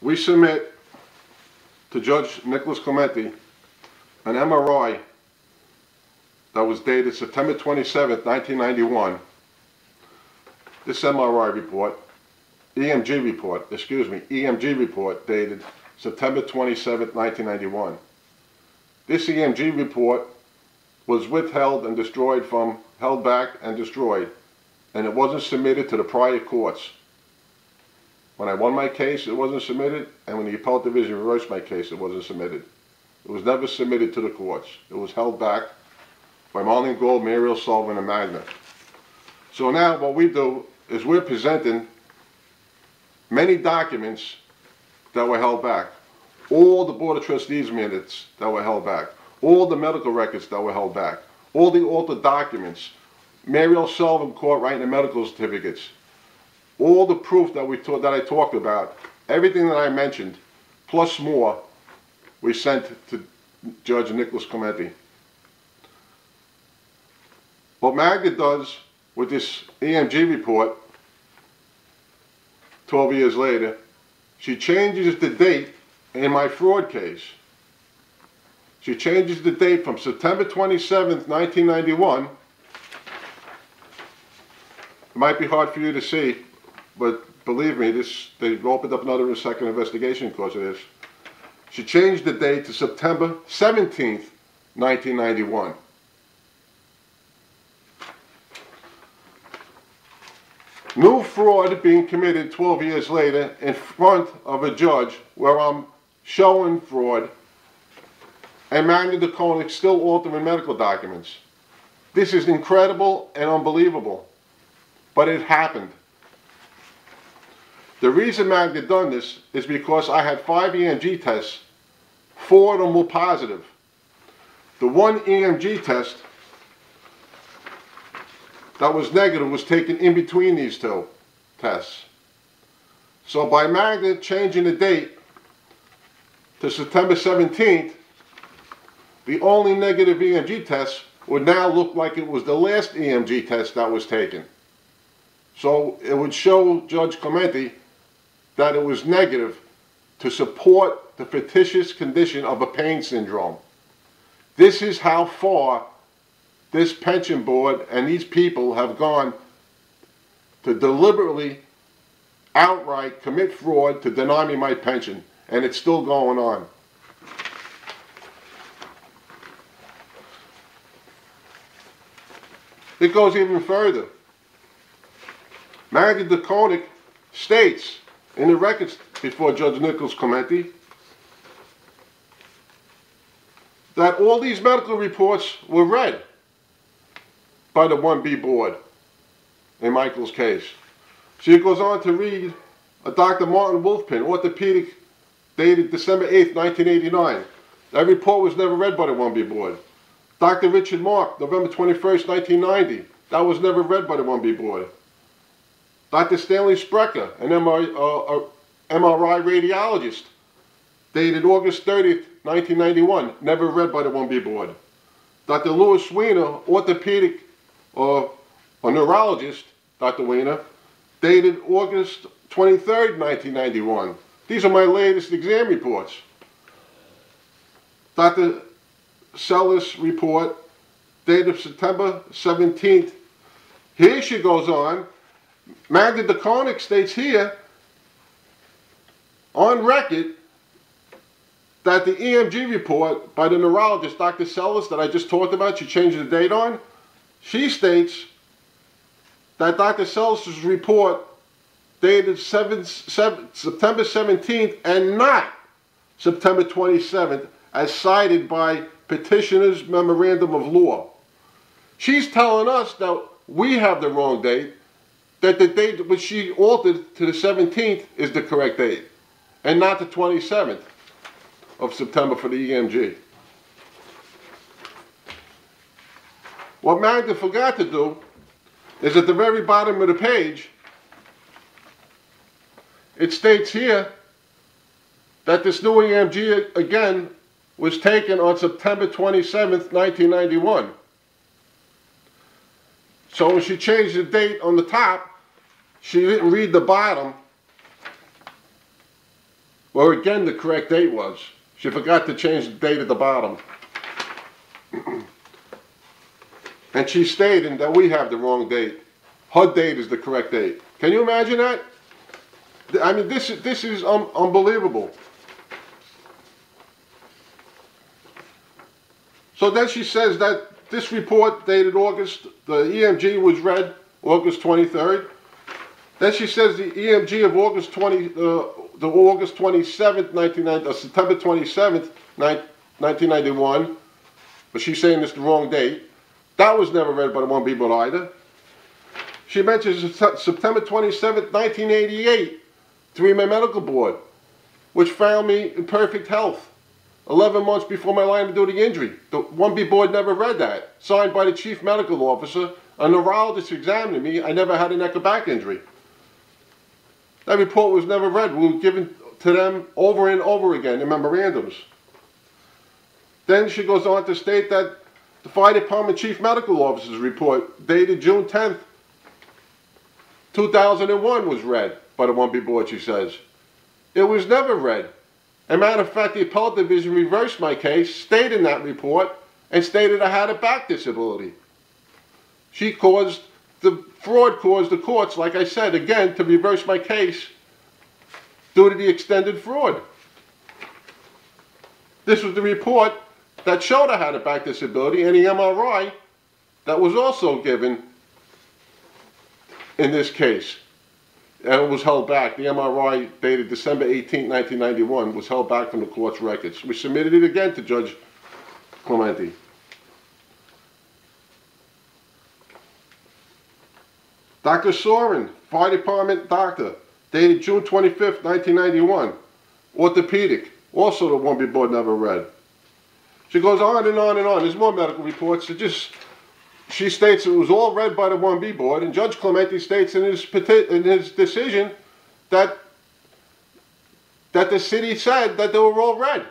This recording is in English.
we submit to Judge Nicholas Clementi an MRI that was dated September 27th, 1991. This MRI report, EMG report dated September 27th, 1991. This EMG report was withheld and destroyed from, held back and destroyed, and it wasn't submitted to the prior courts. When I won my case, it wasn't submitted, and when the appellate division reversed my case, it wasn't submitted. It was never submitted to the courts. It was held back by Marlene Gold, Muriel Sullivan, and Magda. So now what we do is we're presenting many documents that were held back. All the Board of Trustees minutes that were held back. All the medical records that were held back. All the altered documents. Muriel Sullivan caught writing the medical certificates. All the proof that I talked about, everything that I mentioned, plus more, we sent to Judge Nicholas Clementi. What Magda does with this EMG report, 12 years later, she changes the date in my fraud case. She changes the date from September 27th, 1991. It might be hard for you to see, but believe me, they opened up another second investigation because of this. She changed the date to September 17th, 1991. New fraud being committed 12 years later in front of a judge where I'm showing fraud, and Madga Deconinck still altering medical documents. This is incredible and unbelievable, but it happened. The reason Magda done this is because I had 5 EMG tests. 4 of them were positive. The one EMG test that was negative was taken in between these 2 tests. So by Magda changing the date to September 17th, the only negative EMG test would now look like it was the last EMG test that was taken. So it would show Judge Clementi that it was negative to support the fictitious condition of a pain syndrome. This is how far this pension board and these people have gone to deliberately, outright commit fraud to deny me my pension, and it's still going on. It goes even further. Madga Deconinck states in the records before Judge Nicholas Clementi that all these medical reports were read by the 1B board in Michael's case. She goes on to read a Dr. Martin Wolfpin, orthopedic, dated December 8th, 1989. That report was never read by the 1B board. Dr. Richard Mark, November 21st, 1990. That was never read by the 1B board. Dr. Stanley Sprecher, an MRI radiologist, dated August 30th, 1991, never read by the 1B board. Dr. Louis Weiner, orthopedic or neurologist, Dr. Weiner, dated August 23rd, 1991. These are my latest exam reports. Dr. Seller's report, dated September 17th. Here she goes on. Madga Deconinck states here, on record, that the EMG report by the neurologist, Dr. Sellers, that I just talked about, she changed the date on, she states that Dr. Sellers' report dated September 17th and not September 27th, as cited by petitioner's memorandum of law. She's telling us that we have the wrong date, that the date which she altered to the 17th is the correct date, and not the 27th of September for the EMG. What Magda forgot to do is at the very bottom of the page, it states here that this new EMG again was taken on September 27th, 1991. So when she changed the date on the top, she didn't read the bottom, where again the correct date was. She forgot to change the date at the bottom. And she's stating that we have the wrong date. Her date is the correct date. Can you imagine that? I mean, this is unbelievable. So then she says that this report dated August, the EMG was read August 23rd. Then she says the EMG of August 20, the August 27th, September 27th, 1991, but she's saying it's the wrong date. That was never read by the 1B board either. She mentions September 27th, 1988, 3-man medical board, which found me in perfect health 11 months before my line of duty injury. The 1B board never read that. Signed by the chief medical officer, a neurologist examining me. I never had a neck or back injury. That report was never read. We were given to them over and over again in memorandums. Then she goes on to state that the fire department chief medical officer's report dated June 10th, 2001 was read by the 1B board, she says. It was never read. As a matter of fact, the appellate division reversed my case, stayed in that report, and stated I had a back disability. The fraud caused the courts, like I said, again, to reverse my case due to the extended fraud. This was the report that showed I had a back disability, and the MRI that was also given in this case. And it was held back. The MRI dated December 18, 1991 was held back from the court's records. We submitted it again to Judge Clementi. Dr. Soren, fire department doctor, dated June 25th, 1991. Orthopedic, also the 1B board never read. She goes on and on and on. There's more medical reports. She states it was all read by the 1B board, and Judge Clementi states in his decision that the city said that they were all read.